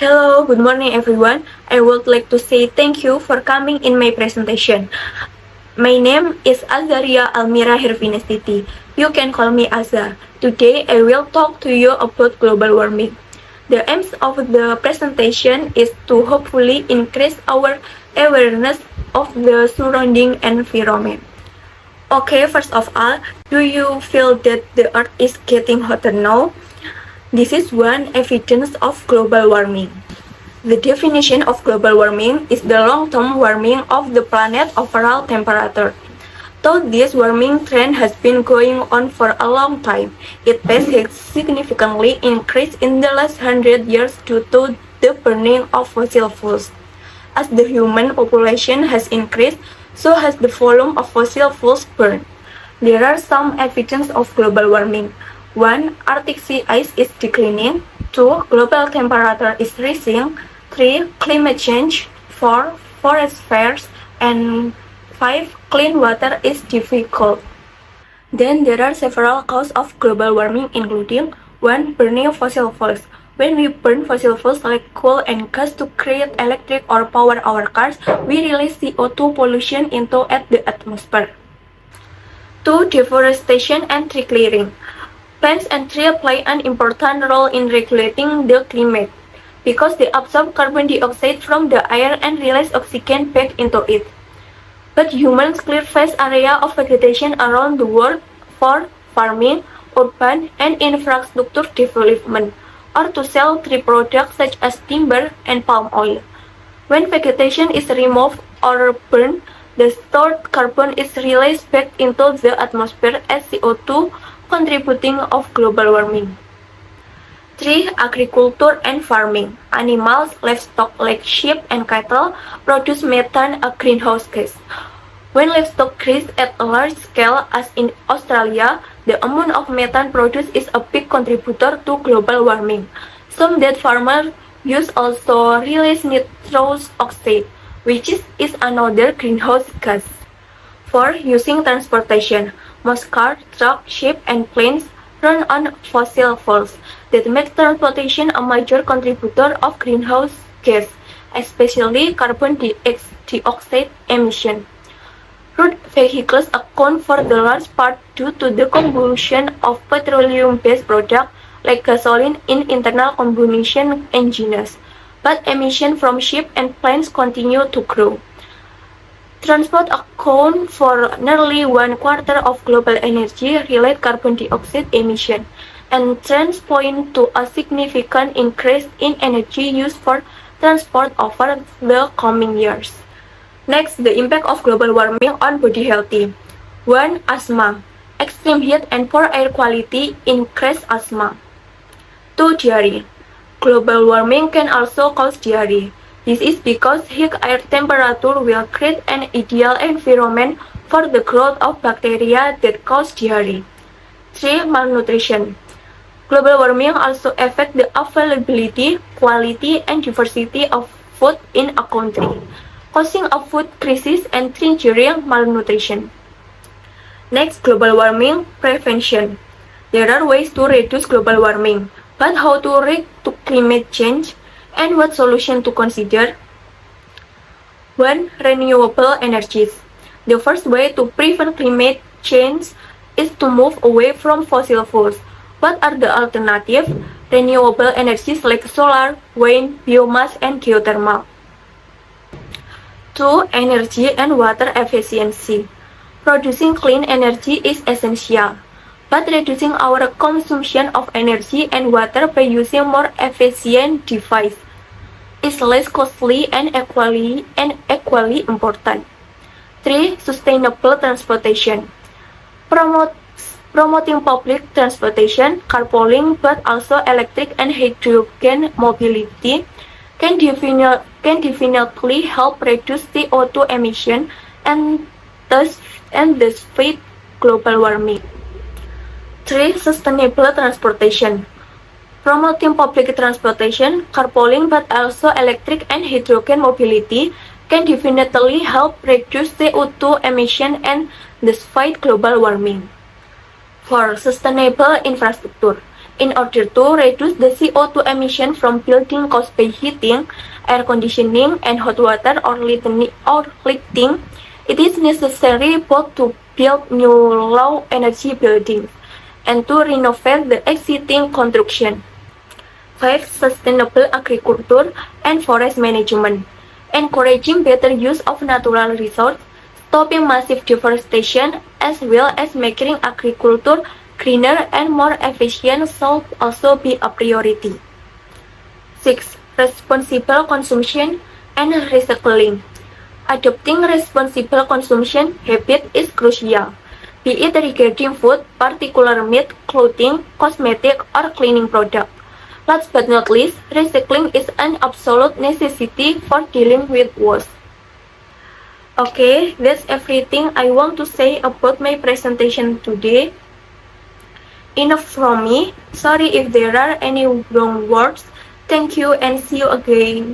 Hello, good morning everyone. I would like to say thank you for coming in my presentation. My name is Azaria Almira Hirvinestiti. You can call me Azza. Today I will talk to you about global warming. The aim of the presentation is to hopefully increase our awareness of the surrounding environment. Okay, first of all, do you feel that the earth is getting hotter now? This is one evidence of global warming. The definition of global warming is the long-term warming of the planet overall temperature. Though this warming trend has been going on for a long time, it has significantly increased in the last 100 years due to the burning of fossil fuels. As the human population has increased, so has the volume of fossil fuels burned. There are some evidence of global warming. 1. Arctic sea ice is declining. 2. Global temperature is rising. 3. Climate change. 4. Forest fires. And 5. Clean water is difficult. Then there are several causes of global warming including 1. Burning fossil fuels. When we burn fossil fuels like coal and gas to create electric or power our cars, we release CO2 pollution into the atmosphere. 2. Deforestation and tree clearing. Plants and trees play an important role in regulating the climate because they absorb carbon dioxide from the air and release oxygen back into it. But humans clear vast area of vegetation around the world for farming, urban, and infrastructure development, or to sell tree products such as timber and palm oil. When vegetation is removed or burned, the stored carbon is released back into the atmosphere as CO2, contributing of global warming. 3. Agriculture and farming. Animals, livestock like sheep and cattle, produce methane, a greenhouse gas. When livestock graze at a large scale, as in Australia, the amount of methane produced is a big contributor to global warming. Some that farmers use also release nitrous oxide, which is another greenhouse gas. 4. Using transportation. Most cars, trucks, ships, and planes run on fossil fuels. That makes transportation a major contributor of greenhouse gas, especially carbon dioxide emission. Road vehicles account for the large part due to the combustion of petroleum-based products like gasoline in internal combustion engines, but emissions from ships and planes continue to grow. Transport accounts for nearly one-quarter of global energy-related carbon dioxide emission, and trends point to a significant increase in energy use for transport over the coming years. Next, the impact of global warming on body health. 1. Asthma. Extreme heat and poor air quality increase asthma. 2. Diarrhea. Global warming can also cause diarrhea. This is because high air temperature will create an ideal environment for the growth of bacteria that cause diarrhea. 3. Malnutrition. Global warming also affects the availability, quality, and diversity of food in a country, causing a food crisis and triggering malnutrition. Next, global warming prevention. There are ways to reduce global warming, but how to react to climate change and what solution to consider? 1. Renewable energies. The first way to prevent climate change is to move away from fossil fuels. What are the alternatives? Renewable energies like solar, wind, biomass, and geothermal. 2. Energy and water efficiency. Producing clean energy is essential, but reducing our consumption of energy and water by using more efficient devices is less costly and equally important. 3. Sustainable transportation. Promoting public transportation, carpooling, but also electric and hydrogen mobility can definitely help reduce CO2 emission and thus fight global warming. 3. Sustainable transportation. Promoting public transportation, carpooling, but also electric and hydrogen mobility can definitely help reduce CO2 emission and thus fight global warming. 4. Sustainable infrastructure. In order to reduce the CO2 emission from building caused by heating, air conditioning, and hot water or lighting, it is necessary both to build new low energy buildings and to renovate the existing construction. 5. Sustainable agriculture and forest management. Encouraging better use of natural resources, stopping massive deforestation, as well as making agriculture greener and more efficient should also be a priority. 6. Responsible consumption and recycling. Adopting responsible consumption habit is crucial, be it regarding food, particular meat, clothing, cosmetic, or cleaning products. Last but not least, recycling is an absolute necessity for dealing with waste. Okay, that's everything I want to say about my presentation today. Enough from me. Sorry if there are any wrong words. Thank you and see you again.